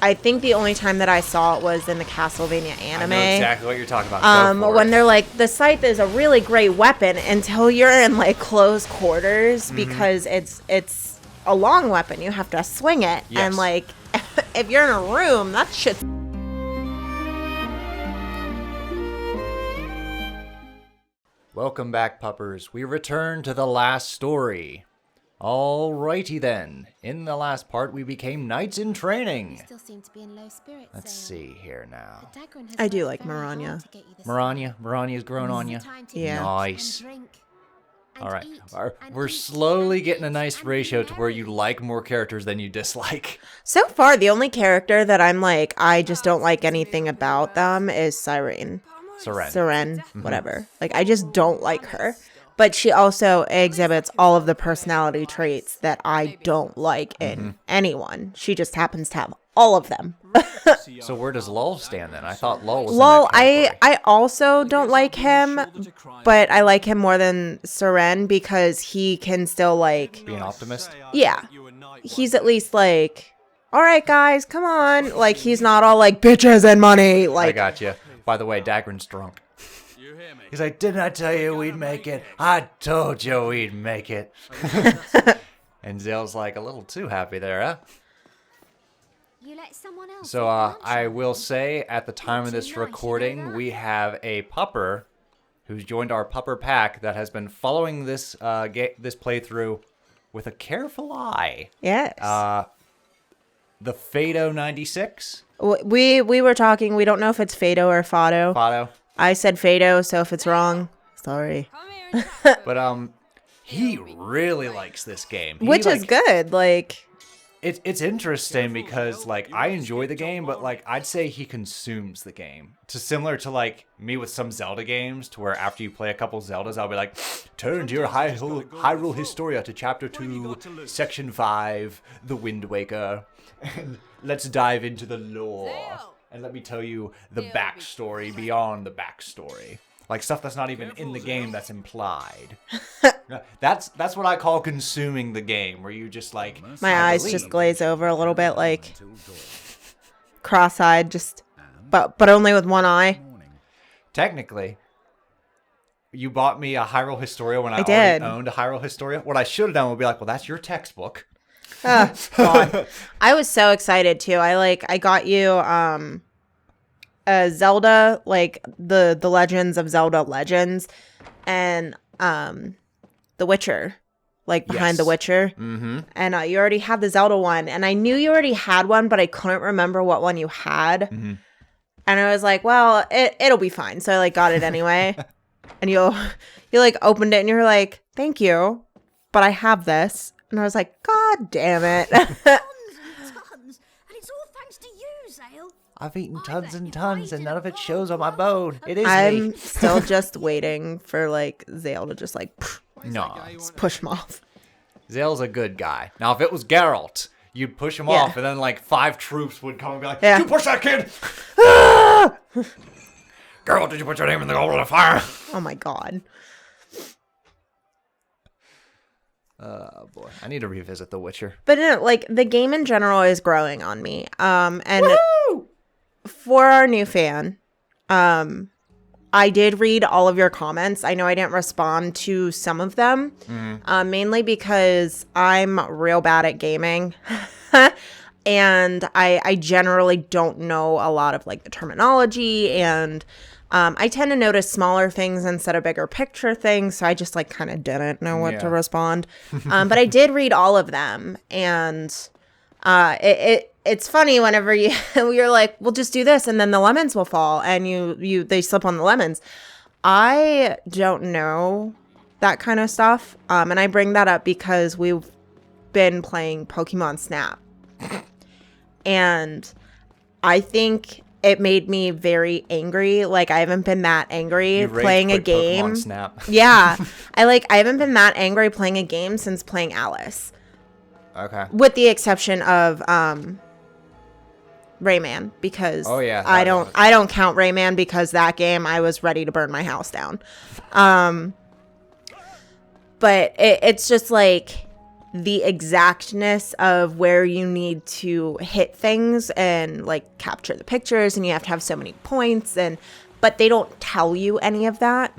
I think the only time that I saw it was in the Castlevania anime. I know exactly what you're talking about. When they're like, the scythe is a really great weapon until you're in like close quarters because it's a long weapon. You have to swing it. Yes. And like, if you're in a room, that shit's... Welcome back, puppers. We return to the last story. Alrighty then. In the last part, we became knights in training. Still seem to be in low spirits. Let's see here now. I do like Maranya. Marania's grown on you. Yeah. Nice. Alright. We're slowly getting a nice ratio to where you like more characters than you dislike. So far, the only character that I'm like, I just don't like anything about them is Sirene. Seren, whatever. Like, I just don't like her. But she also exhibits all of the personality traits that I don't like in anyone. She just happens to have all of them. So where does Lull stand then? I thought Lull was Lull, in that category. I also don't like him, but I like him more than Seren because he can still like... Be an optimist? Yeah. He's at least like, all right, guys, come on. Like, he's not all like, bitches and money. Like, I got you. By the way, Dagran's drunk. He's like, didn't I tell you we'd make it? I told you we'd make it. And Zale's like a little too happy there, huh? You let someone else So I will say at the time of this recording, we have a pupper who's joined our pupper pack that has been following this this playthrough with a careful eye. yes. The Fado 96. We were talking, we don't know if it's Fado or Fado. Fado. I said Fado, so if it's wrong, sorry. But he really likes this game. Which is good. Like, it's interesting because like I enjoy the game, but like I'd say he consumes the game. Similar to like me with some Zelda games, to where after you play a couple Zeldas, I'll be like, turn to your Hyrule Historia to Chapter 2, Section 5, The Wind Waker, and let's dive into the lore. And let me tell you the backstory beyond the backstory. Like stuff that's not even in the game that's implied. That's what I call consuming the game, where you just like... my eyes just glaze over a little bit, like cross-eyed, just, but only with one eye. Technically, you bought me a Hyrule Historia when I did. already owned a Hyrule Historia. What I should have done would be like, well, that's your textbook. God. I was so excited too. I got you a Zelda, like the Legends of Zelda Legends, and The Witcher, like behind The Witcher. Mm-hmm. And you already had the Zelda one, and I knew you already had one, but I couldn't remember what one you had. Mm-hmm. And I was like, well, it'll be fine. So I like got it anyway. And you like opened it and you're like, thank you, but I have this. And I was like, God damn it. Tons and tons. And it's all thanks to you, Zale. I've eaten tons and tons, and none of it shows on my bone. It is I'm me. still just waiting for like Zale to just like just push him off. Zale's a good guy. Now, if it was Geralt, you'd push him off, and then like 5 troops would come and be like, you push that kid! Geralt, did you put your name in the goblet of fire? Oh my God. Oh boy, I need to revisit The Witcher. But no, like the game in general is growing on me. And woo-hoo! For our new fan, I did read all of your comments. I know I didn't respond to some of them, mainly because I'm real bad at gaming. And I generally don't know a lot of like the terminology, and I tend to notice smaller things instead of bigger picture things. So I just like kind of didn't know what to respond. But I did read all of them, and it's funny whenever you're like, we'll just do this, and then the lemons will fall, and they slip on the lemons. I don't know that kind of stuff, and I bring that up because we've been playing Pokemon Snap, and I think it made me very angry. Like, I haven't been that angry playing a game. Pokemon Snap. Yeah. I haven't been that angry playing a game since playing Alice. Okay. With the exception of Rayman, because I don't count Rayman, because that game I was ready to burn my house down. But it's just like the exactness of where you need to hit things and like capture the pictures, and you have to have so many points, but they don't tell you any of that.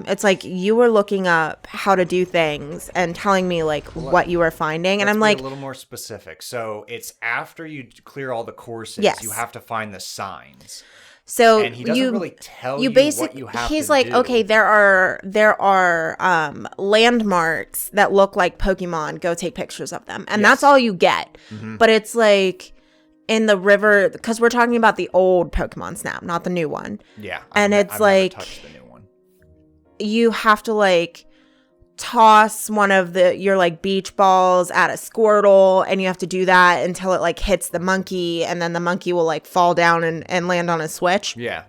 It's like you were looking up how to do things and telling me like what you were finding, and I'm like a little more specific. So it's after you clear all the courses, Yes. you have to find the signs. so And he doesn't really tell you basic, what you have he's to like, do. okay, there are landmarks that look like Pokemon. Go take pictures of them, and that's all you get. But it's like in the river, because we're talking about the old Pokemon Snap, not the new one. Yeah. And I've it's never like touched the new one. you have to like toss one of your like beach balls at a Squirtle, and you have to do that until it like hits the monkey, and then the monkey will like fall down and land on a switch. Yeah.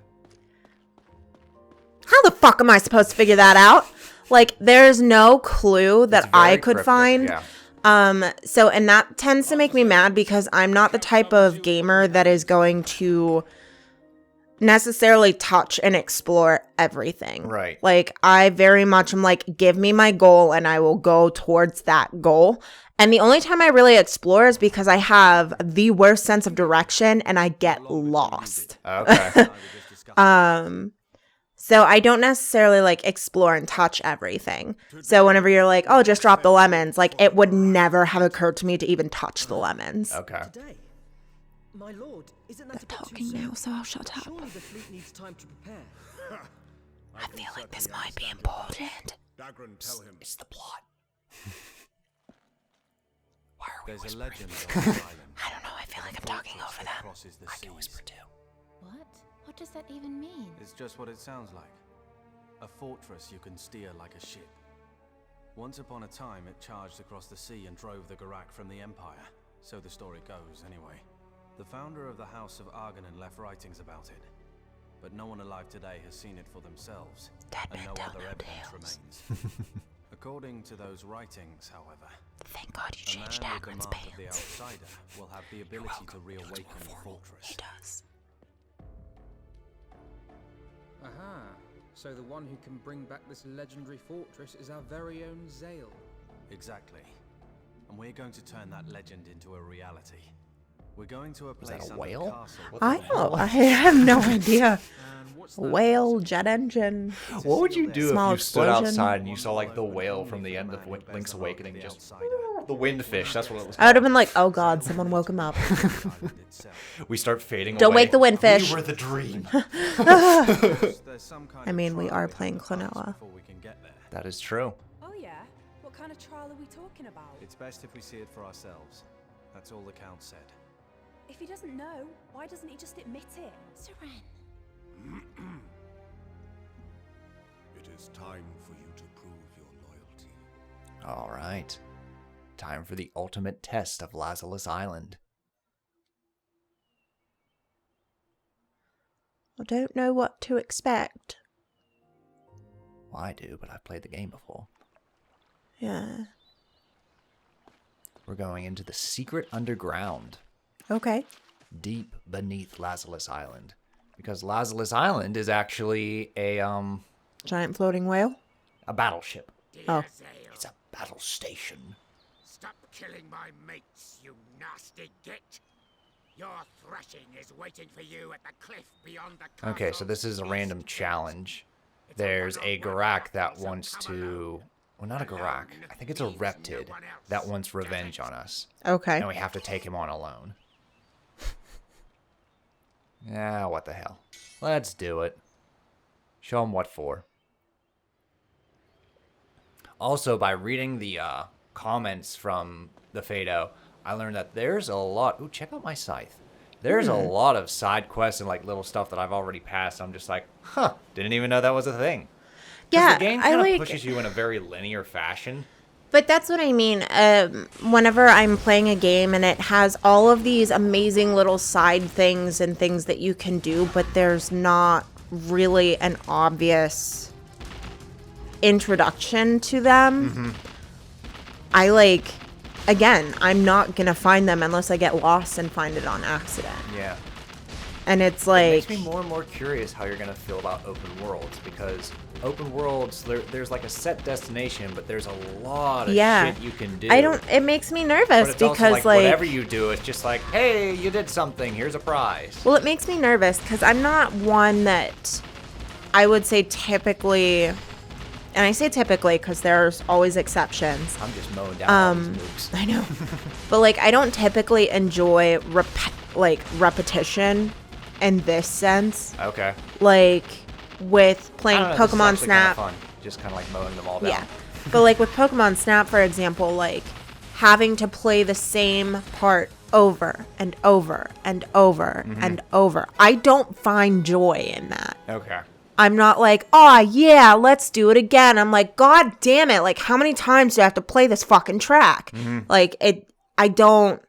How the fuck am I supposed to figure that out? Like, there's no clue that It's very I could cryptic, find. Yeah. So, and that tends to make me mad because I'm not the type of gamer that is going to necessarily touch and explore everything. Right. Like, I very much am like, give me my goal and I will go towards that goal. And the only time I really explore is because I have the worst sense of direction and I get lost. Okay. So I don't necessarily like explore and touch everything. So whenever you're like, oh, just drop the lemons, like it would never have occurred to me to even touch the lemons. Okay. Today, my lord, isn't that a bit Talking too now, soon? so I'll shut up. Surely the fleet needs time to prepare. I feel like this might be important. It's the plot. There's a legend on the island. I don't know, I feel like I'm talking over them. Crosses the I can seas. whisper too. What? What does that even mean? It's just what it sounds like. A fortress you can steer like a ship. Once upon a time, it charged across the sea and drove the Garak from the Empire. So the story goes, anyway. The founder of the House of Argonin left writings about it. But no one alive today has seen it for themselves. And no other evidence remains. According to those writings, however, Thank God you a man changed with the Hagrid's mark of the pants. outsider will have the ability to reawaken the fortress. He does. Aha. So the one who can bring back this legendary fortress is our very own Zale. Exactly. And we're going to turn that legend into a reality. We're going to a that place a under whale? the castle. I know, I have no idea. And what's that? Whale, jet engine. What would you do Small if you stood explosion. outside and you saw like the whale from the end of Link's Awakening, just the windfish? That's what it was. I would have been like, oh God, someone woke him up. We start fading Don't away. wake the windfish. We were the dream. I mean, we are playing Klonoa. That is true. Oh yeah? What kind of trial are we talking about? It's best if we see it for ourselves. That's all the Count said. If he doesn't know, why doesn't he just admit it? Seren. It is time for you to prove your loyalty. All right. Time for the ultimate test of Lazarus Island. I don't know what to expect. Well, I do, but I've played the game before. Yeah. We're going into the secret underground, Okay. deep beneath Lazarus Island. Because Lazarus Island is actually a Giant floating whale? battleship. Oh. It's a battle station. Stop killing my mates, you nasty git! Your thrashing is waiting for you at the cliff beyond the castle. Okay, so this is a random challenge. There's a Garak that wants to... Well, not a Garak. I think it's a Reptid that wants revenge on us. Okay. And we have to take him on alone. Yeah, what the hell. Let's do it. Show him what for. Also, by reading the comments from the Fado, I learned that there's a lot... Ooh, check out my scythe. There's a lot of side quests and like little stuff that I've already passed. I'm just like, huh, didn't even know that was a thing. 'Cause Yeah, the game I kind of like... pushes you in a very linear fashion. But that's what I mean. Whenever I'm playing a game and it has all of these amazing little side things and things that you can do, but there's not really an obvious introduction to them, I like, again, I'm not going to find them unless I get lost and find it on accident. Yeah. And it's It like, makes me more and more curious how you're gonna feel about open worlds, because open worlds, there's like a set destination, but there's a lot of shit you can do. it makes me nervous but it's because also like whatever you do, it's just like, hey, you did something, here's a prize. well, it makes me nervous because I'm not one that I would say typically, and I say typically because there's always exceptions. I'm just mowing down all these moves. I know. But like, I don't typically enjoy repetition in this sense. Okay. Like with playing I don't know, this is Pokemon actually Snap. kinda fun. Just kind of like mowing them all down. Yeah. But like with Pokemon Snap, for example, like having to play the same part over and over and over and over. I don't find joy in that. Okay. I'm not like, oh yeah, let's do it again. I'm like, God damn it. Like, how many times do I have to play this fucking track? Like, I don't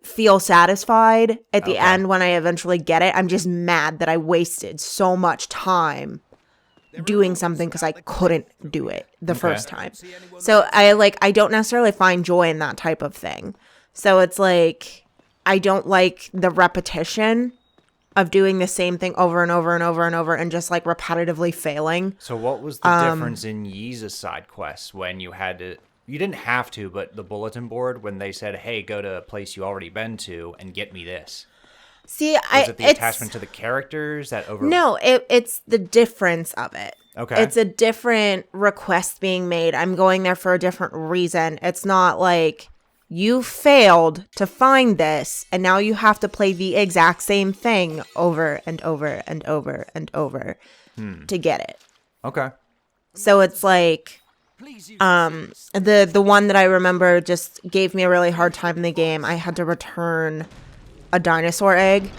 feel satisfied at the end when I eventually get it. I'm just mad that I wasted so much time doing something because I couldn't do it the first time. So I don't necessarily find joy in that type of thing. So it's like, I don't like the repetition of doing the same thing over and over and over and over and just like repetitively failing. So what was the difference in Yeeza's side quests when you had to, you didn't have to, but the bulletin board when they said, hey, go to a place you already been to and get me this? See, Was it the attachment to the characters that over? No, it's the difference of it. Okay. It's a different request being made. I'm going there for a different reason. It's not like you failed to find this and now you have to play the exact same thing over and over and over and over to get it. Okay. So it's like the one that I remember just gave me a really hard time in the game. I had to return a dinosaur egg.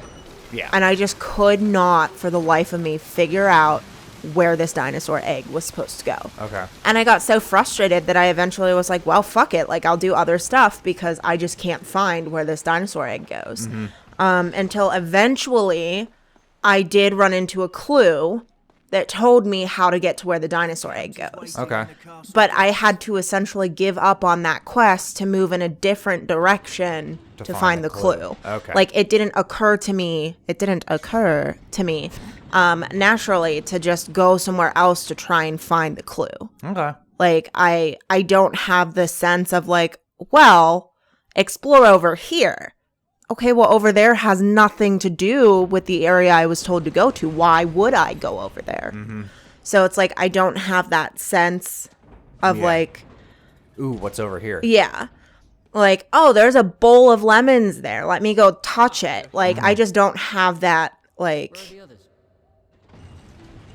Yeah. And I just could not for the life of me figure out where this dinosaur egg was supposed to go. Okay. And I got so frustrated that I eventually was like, well, fuck it. Like, I'll do other stuff because I just can't find where this dinosaur egg goes. Until eventually I did run into a clue that told me how to get to where the dinosaur egg goes. Okay. But I had to essentially give up on that quest to move in a different direction to find the clue. Okay. Like, it didn't occur to me naturally to just go somewhere else to try and find the clue. Okay. Like, I don't have the sense of like, well, explore over here. Okay, well, over there has nothing to do with the area I was told to go to. Why would I go over there? So it's like, I don't have that sense of like, ooh, what's over here? yeah. Like, oh, there's a bowl of lemons there. Let me go touch it. Like, I just don't have that, like,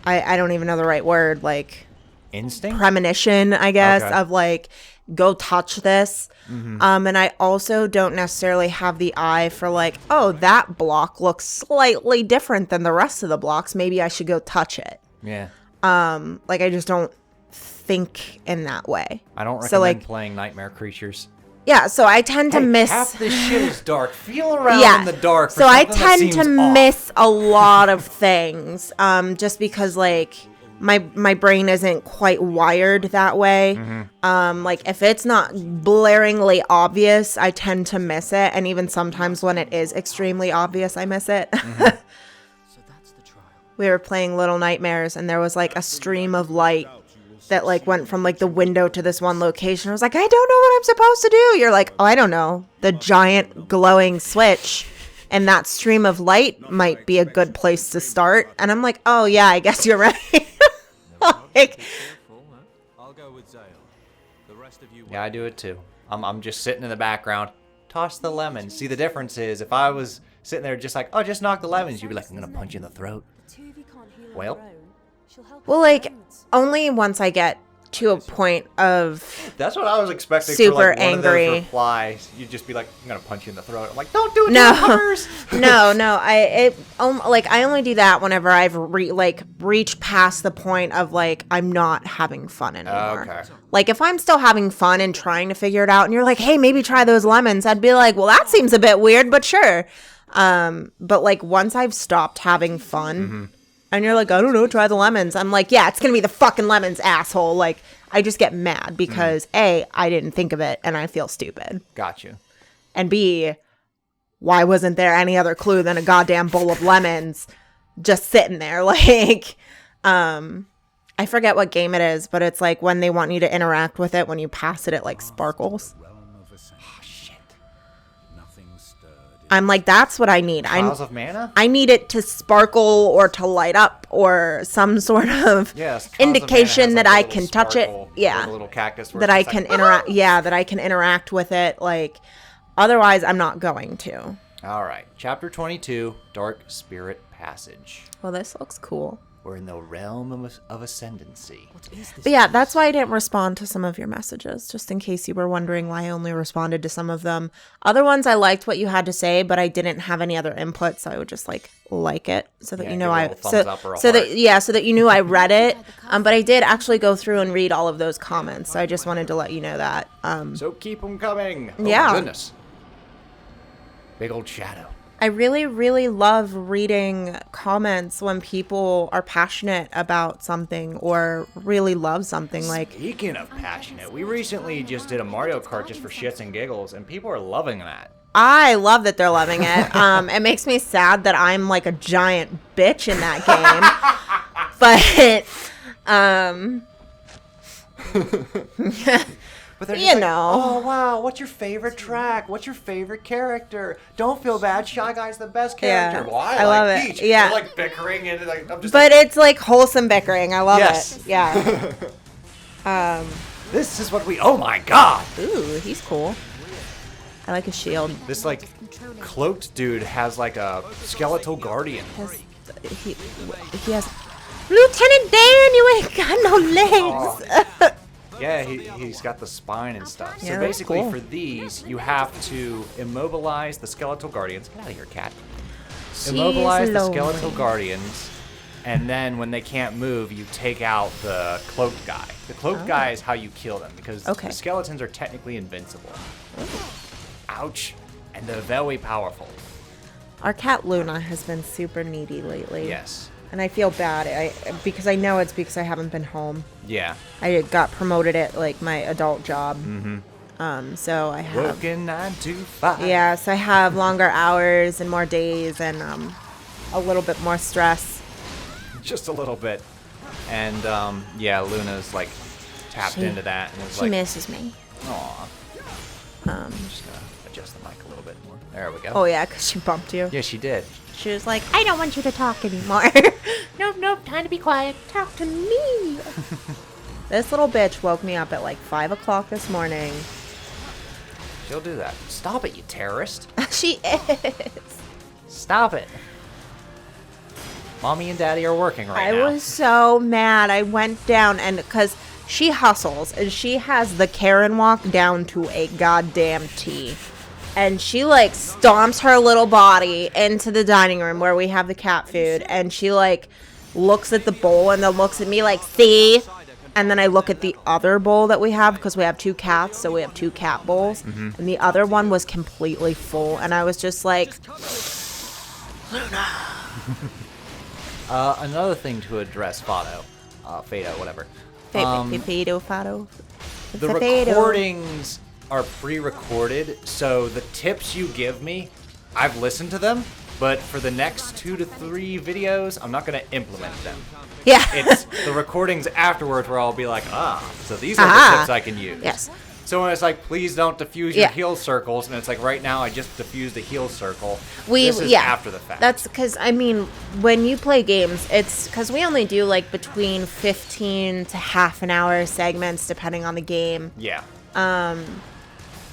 I don't even know the right word, like, Instinct? premonition, I guess, Okay. of like, go touch this. And I also don't necessarily have the eye for like, oh, that block looks slightly different than the rest of the blocks. Maybe I should go touch it. Yeah. Like, I just don't think in that way. I don't recommend So, like, playing Nightmare Creatures. yeah, so I tend to miss. Half this shit is dark. Feel around in the dark. For So I something that tend to seems off. miss a lot of things, just because like my brain isn't quite wired that way. Like, if it's not blaringly obvious, I tend to miss it, and even sometimes when it is extremely obvious, I miss it. So that's the trial. We were playing Little Nightmares, and there was like a stream of light that like went from like the window to this one location. I was like, I don't know what I'm supposed to do. You're like, oh, I don't know. The giant glowing switch and that stream of light might be a good place to start. And I'm like, oh yeah, I guess you're right. Like, I'll go with Zale. The rest of you. Yeah, I do it too. I'm just sitting in the background. Toss the lemons. See, the difference is if I was sitting there just like, oh, just knock the lemons, you'd be like, I'm gonna punch you in the throat. Well, well, like, only once I get to a point of that's what I was expecting. Super for like one angry. Of those replies, you'd just be like, I'm gonna punch you in the throat. I'm like, don't do it, No. to no, I only do that whenever I've reached past the point of like, I'm not having fun anymore. Okay. Like, if I'm still having fun and trying to figure it out and you're like, hey, maybe try those lemons, I'd be like, well, that seems a bit weird, but sure. But like, once I've stopped having fun and you're like, I don't know, try the lemons, I'm like, yeah, it's gonna be the fucking lemons, asshole. Like, I just get mad because A, I didn't think of it and I feel stupid. Got you. And B, why wasn't there any other clue than a goddamn bowl of lemons just sitting there? Like, I forget what game it is, but it's like when they want you to interact with it, when you pass it, it like sparkles. Realm of Ascendancy. Oh, shit. Nothing stirred. I'm like, that's what I need. Trials of Mana? I need it to sparkle or to light up or some sort of Yes, Trials of indication Mana has, that like, I a can little touch it. sparkle, Yeah. the little cactus where That it's I just can like, interact. Yeah, that I can interact with it. Like, otherwise, I'm not going to. All right, chapter 22, Dark Spirit Passage. Well, this looks cool. We're in the Realm of Ascendancy. What is this? But yeah, that's why I didn't respond to some of your messages, just in case you were wondering why I only responded to some of them. Other ones, I liked what you had to say, but I didn't have any other input, so I would just like it so that Yeah, you know give it a I little thumbs up or a so heart. that you knew I read it. But I did actually go through and read all of those comments, so I just wanted to let you know that. So keep them coming. Oh Yeah. my goodness. Big old shadow. I really, really love reading comments when people are passionate about something or really love something. Like, Speaking of passionate, we recently just did a Mario Kart just for shits and giggles, and people are loving that. I love that they're loving it. It makes me sad that I'm like a giant bitch in that game. But they're You just like, know. oh wow, what's your favorite track? What's your favorite character? Don't feel bad, Shy Guy's the best character. Yeah, Well, I love like it. Peach. Yeah. They're like bickering and like I'm just But like, it's like wholesome bickering. I love Yes. it. Yeah. this is what we. Oh my god. Ooh, he's cool. I like his shield. This like cloaked dude has like a skeletal guardian. He has. Lieutenant Dan, you ain't got no legs. Yeah, he's got the spine and stuff. Yeah, So that's basically cool. for these, you have to immobilize the skeletal guardians. Get out of here, cat. Immobilize the skeletal guardians, and then when they can't move, you take out the cloaked guy. The cloaked guy is how you kill them, because the skeletons are technically invincible. Ouch. And they're very powerful. Our cat Luna has been super needy lately. Yes. And I feel bad because I know it's because I haven't been home. Yeah. I got promoted at like my adult job. Mm-hmm. So I have. Working 9 to 5. Yeah, so I have longer hours and more days and a little bit more stress. Just a little bit. And yeah, Luna's like tapped into that and is She like, misses me. aw. I'm just gonna adjust the mic a little bit more. There we go. Oh yeah, because she bumped you. Yeah, she did. She was like, I don't want you to talk anymore. Nope, time to be quiet. Talk to me. This little bitch woke me up at like 5 o'clock this morning. She'll do that. Stop it, you terrorist. She is. Stop it. Mommy and Daddy are working right now. I was so mad. I went down and because she hustles and she has the Karen walk down to a goddamn T. And she like stomps her little body into the dining room where we have the cat food. And she like looks at the bowl and then looks at me like, see? And then I look at the other bowl that we have because we have 2 cats. So we have 2 cat bowls. Mm-hmm. And the other one was completely full. And I was just like, another thing to address, Fado, whatever. Fado. The recordings are pre-recorded, so the tips you give me, I've listened to them, but for the next 2 to 3 videos, I'm not going to implement them. Yeah. It's the recordings afterwards where I'll be like, so these are the tips I can use. Yes. So when it's like, please don't diffuse your heal circles, and it's like, right now I just diffused a heal circle. This is after the fact. That's because, I mean, when you play games, it's because we only do like between 15 to half an hour segments depending on the game. Yeah.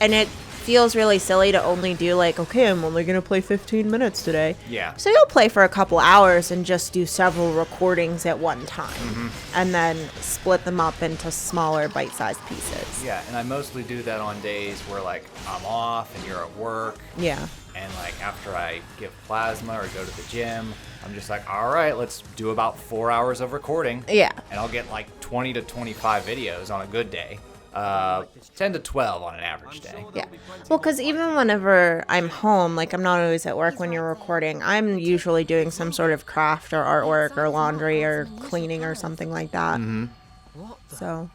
And it feels really silly to only do like, okay, I'm only going to play 15 minutes today. Yeah. So you'll play for a couple hours and just do several recordings at one time. Mm-hmm. And then split them up into smaller bite-sized pieces. Yeah, and I mostly do that on days where, like, I'm off and you're at work. Yeah. And, like, after I give plasma or go to the gym, I'm just like, all right, let's do about 4 hours of recording. Yeah. And I'll get, like, 20 to 25 videos on a good day. 10 to 12 on an average day. Yeah. Well, because even whenever I'm home, like I'm not always at work when you're recording, I'm usually doing some sort of craft or artwork or laundry or cleaning or something like that. Mm-hmm. So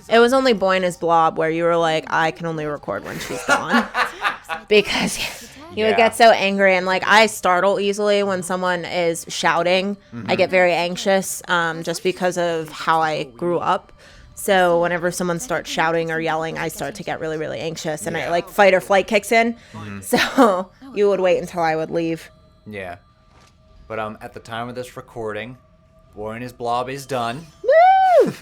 it was only Boyna's Blob where you were like, I can only record when she's gone. Because He would get so angry, and like I startle easily when someone is shouting. I get very anxious just because of how I grew up. So whenever someone starts shouting or yelling, I start to get really, really anxious, and I like fight or flight kicks in. So you would wait until I would leave. Yeah. But at the time of this recording, Boy and His Blob is done. Woo!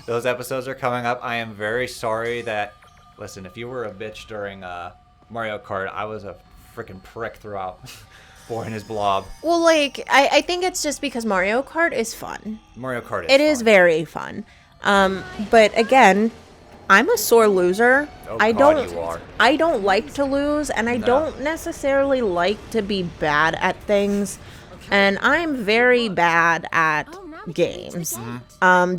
Those episodes are coming up. I am very sorry that... Listen, if you were a bitch during Mario Kart, I was a freaking prick throughout Boy and His Blob. Well, like, I think it's just because Mario Kart is fun. Mario Kart is It is very fun. But again, I'm a sore loser. Oh, I God, don't you are. I don't like to lose, and I don't necessarily like to be bad at things. And I'm very bad at games.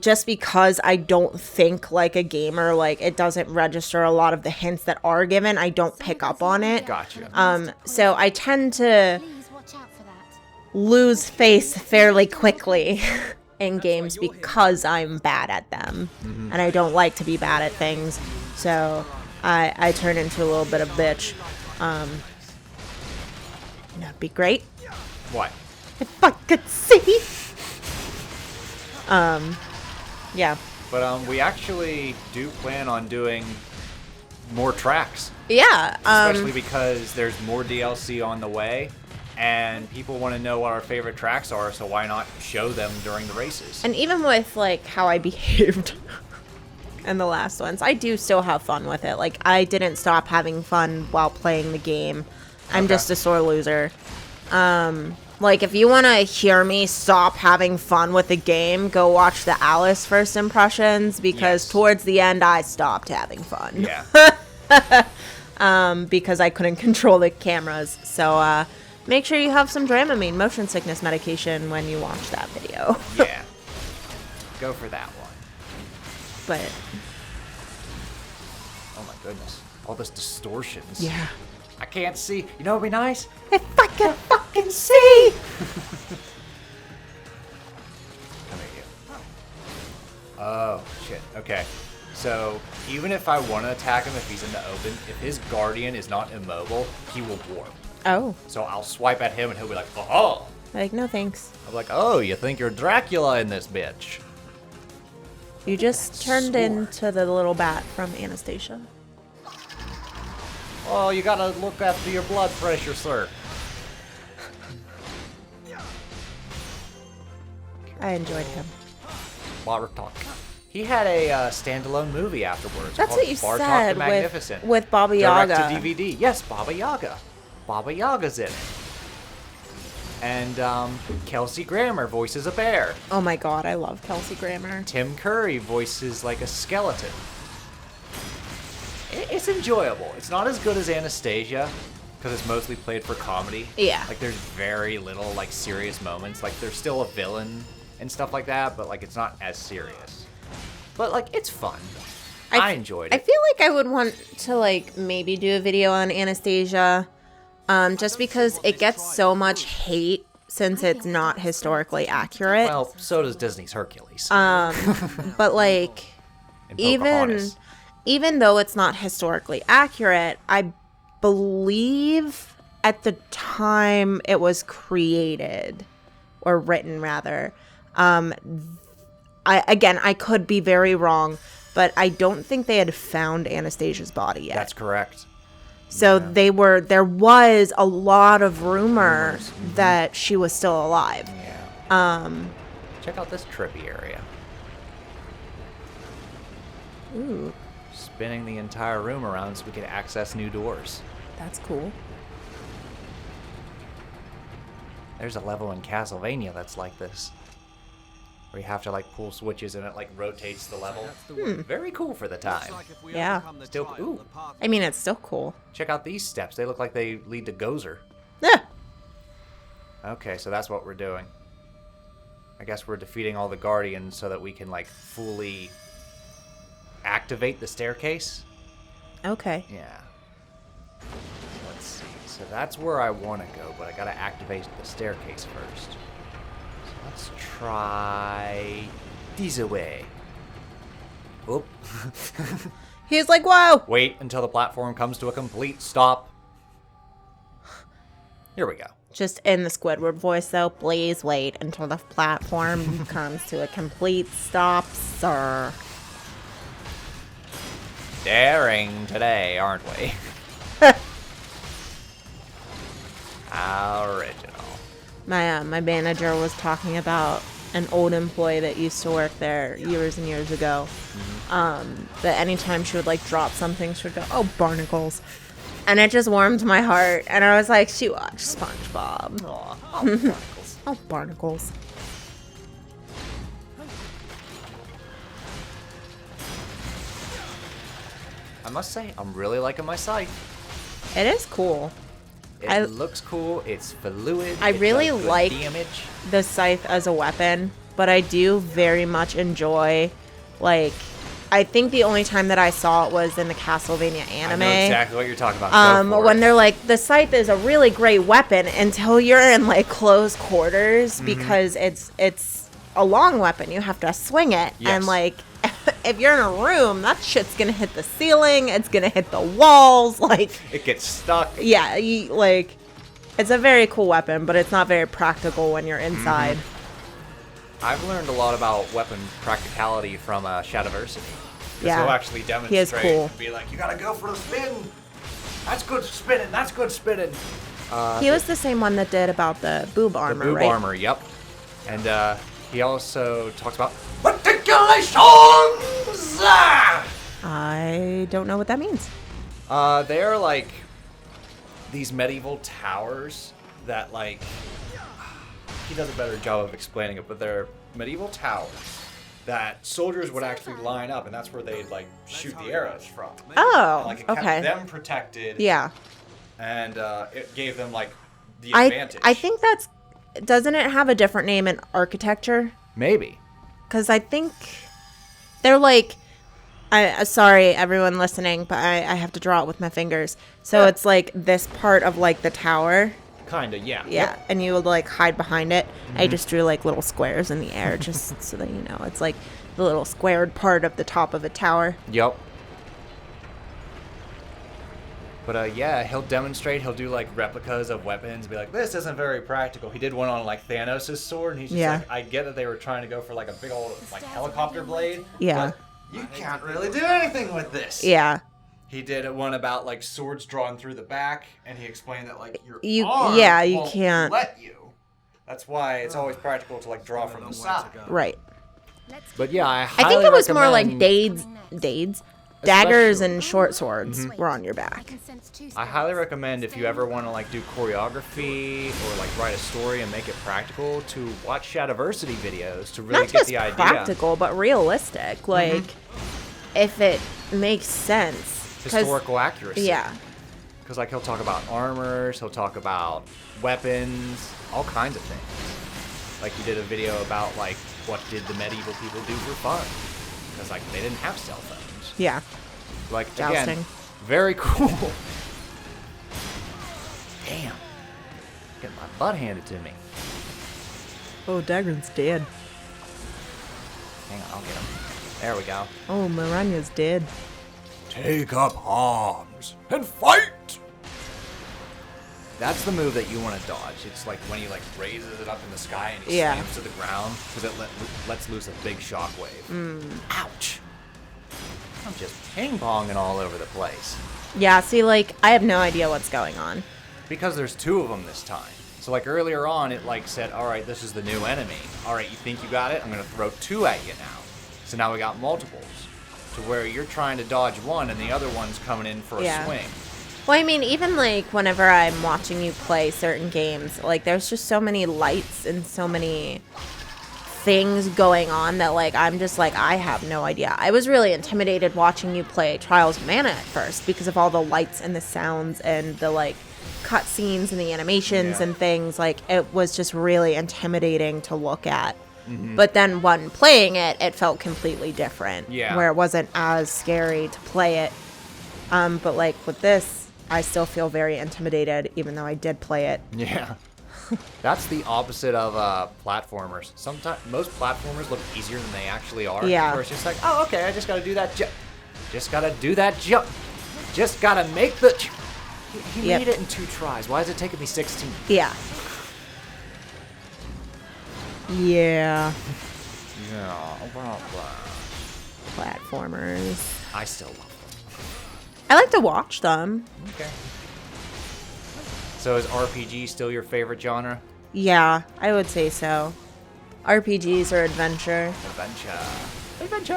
Just because I don't think like a gamer, like it doesn't register a lot of the hints that are given, I don't pick up on it. Gotcha. So I tend to Please watch out for that. lose face fairly quickly in games because I'm bad at them. And I don't like to be bad at things. So I turn into a little bit of bitch. That'd be great What? if I could see. Yeah. But we actually do plan on doing more tracks. Yeah. Especially because there's more DLC on the way. And people want to know what our favorite tracks are, so why not show them during the races? And even with like how I behaved in the last ones, I do still have fun with it. Like I didn't stop having fun while playing the game. I'm just a sore loser. Like if you want to hear me stop having fun with the game, go watch the Alice first impressions, because towards the end I stopped having fun. Yeah. Because I couldn't control the cameras. So make sure you have some Dramamine motion sickness medication when you watch that video. Yeah. Go for that one. But Oh my goodness. All this distortions. yeah. I can't see. You know what would be nice? If I could fucking see. Come here, you. Oh, shit. Okay. So, even if I want to attack him if he's in the open, if his guardian is not immobile, he will warp. Oh. So I'll swipe at him and he'll be like, oh! Like, no thanks. I'm like, oh, you think you're Dracula in this bitch? You just turned into the little bat from Anastasia. Oh, you gotta look after your blood pressure, sir. I enjoyed him. Bartok. He had a standalone movie afterwards. That's called what you Bartok said the Magnificent. with Baba Yaga. Direct to DVD. Yes, Baba Yaga. Baba Yaga's in it. And Kelsey Grammer voices a bear. Oh my god, I love Kelsey Grammer. Tim Curry voices like a skeleton. It's enjoyable. It's not as good as Anastasia because it's mostly played for comedy. Yeah. Like there's very little like serious moments. Like there's still a villain and stuff like that, but like it's not as serious. But like it's fun. I enjoyed it. I feel like I would want to like maybe do a video on Anastasia, just because it gets so much hate since it's not historically accurate. Well, so does Disney's Hercules. But like And Pocahontas. even though it's not historically accurate, I believe at the time it was created or written rather. I could be very wrong, but I don't think they had found Anastasia's body yet. That's correct. So there was a lot of rumors that she was still alive. Yeah. Check out this trippy area. Ooh, Spinning the entire room around so we can access new doors. that's cool. There's a level in Castlevania that's like this. Where you have to like pull switches and it like rotates the level. Very cool for the time. Yeah. Still, ooh. I mean, it's still cool. Check out these steps. They look like they lead to Gozer. Yeah. Okay, so that's what we're doing. I guess we're defeating all the Guardians so that we can like fully activate the staircase. Okay. Yeah. Let's see. So that's where I want to go, but I gotta activate the staircase first. So let's try this way. Oop. He's like, whoa. Wait until the platform comes to a complete stop. Here we go. Just in the Squidward voice, though. Please wait until the platform comes to a complete stop, sir. Daring today, aren't we? Original. My manager was talking about an old employee that used to work there years and years ago. That anytime she would like drop something, she would go, "Oh, barnacles," and it just warmed my heart. And I was like, "She watched SpongeBob." Aw, oh, barnacles. Oh, barnacles. I must say, I'm really liking my scythe. It is cool. It looks cool. It's fluid. I it really does good like damage. the scythe as a weapon, but I do very much enjoy, like, I think the only time that I saw it was in the Castlevania anime. I know exactly what you're talking about. Go for when it. they're like, the scythe is a really great weapon until you're in like close quarters because it's a long weapon. You have to swing it, Yes. and like if you're in a room, that shit's gonna hit the ceiling. It's gonna hit the walls. Like It gets stuck. yeah, like it's a very cool weapon, but it's not very practical when you're inside. I've learned a lot about weapon practicality from Shadowversity. Yeah. He'll actually He demonstrate is cool. and be like, you gotta go for the spin. That's good spinning. That's good spinning. He was the same one that did about the boob The armor, boob right? armor, yep. And he also talks about articulations. I don't know what that means. They're like these medieval towers that like he does a better job of explaining it, but they're medieval towers that soldiers would actually line up, and that's where they'd like shoot the arrows from. Oh, Like it kept okay. them protected. Yeah. And it gave them like the I advantage. think that's, doesn't it have a different name in architecture? Maybe. Because I think they're like, sorry everyone listening, but I have to draw it with my fingers. So Yeah. it's like this part of like the tower. Kinda, yeah. Yeah, and you would like hide behind it. I just drew like little squares in the air just so that you know. It's like the little squared part of the top of a tower. Yep. But yeah, he'll demonstrate. He'll do like replicas of weapons. Be like, this isn't very practical. He did one on like Thanos' sword, and he's just Yeah. like, I get that they were trying to go for like a big old like helicopter blade. Yeah. But you can't really do anything with this. Yeah. He did one about like swords drawn through the back, and he explained that like your You- arm yeah, you won't can't- let you. That's why it's always practical to like draw from the side. Right. But yeah, I I think it was more like recommend- daggers daggers Especially- and short swords were on your back. I highly recommend if you ever want to like do choreography or like write a story and make it practical to watch Shadowversity videos to really Not get just the idea. practical, but realistic. Like, if it makes sense. 'Cause- Historical accuracy. Yeah. Because like he'll talk about armors, he'll talk about weapons, all kinds of things. Like he did a video about like what did the medieval people do for fun? Because like they didn't have cell phones. Yeah. Like Jousting. again, very cool. Damn. Getting my butt handed to me. Oh, Dagran's dead. Hang on, I'll get him. There we go. Oh, Miranya's dead. Take up arms and fight! That's the move that you want to dodge. It's like when he like raises it up in the sky and he Yeah. slams to the ground because it lets loose a big shockwave. Ouch! I'm just ping-ponging all over the place. Yeah, see, like, I have no idea what's going on. Because there's two of them this time. So like earlier on, it like said, all right, this is the new enemy. All right, you think you got it? I'm going to throw two at you now. So now we got multiples. To where you're trying to dodge one and the other one's coming in for a Yeah. swing. Well, I mean, even, like, whenever I'm watching you play certain games, like, there's just so many lights and so many things going on that, like, I'm just like, I have no idea. I was really intimidated watching you play Trials of Mana at first because of all the lights and the sounds and the, like, cutscenes and the animations Yeah. and things. Like, it was just really intimidating to look at. But then when playing it, it felt completely different. Yeah. Where it wasn't as scary to play it. But, like, with this, I still feel very intimidated, even though I did play it. Yeah. That's the opposite of platformers. Sometimes most platformers look easier than they actually are. Yeah. Where it's just like, oh, okay, I just gotta do that jump. Just gotta do that jump. Just gotta make the. He Yep. made it in 2 tries. Why is it taking me 16? Yeah. Yeah. Yeah. Platformers. I still love I like to watch them. them. Okay. So is RPG still your favorite genre? Yeah, I would say so. RPGs or adventure. Adventure. Adventure.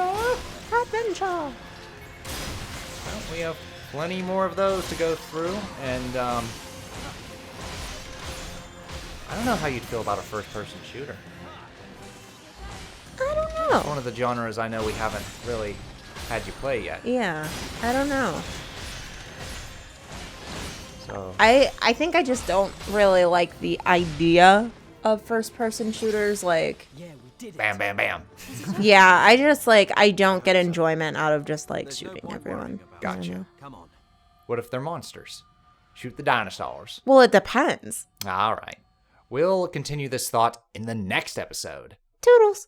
Well, we have plenty more of those to go through, and I don't know how you'd feel about a first-person shooter. I don't It's know. one of the genres I know we haven't really had you play yet. Yeah, I don't know. So I think I just don't really like the idea of first-person shooters. Like, bam, bam, bam. yeah, I just like I don't get enjoyment out of just like shooting everyone. I don't Gotcha. know. Come on. What if they're monsters? Shoot the dinosaurs. Well, it depends. All right. We'll continue this thought in the next episode. Toodles.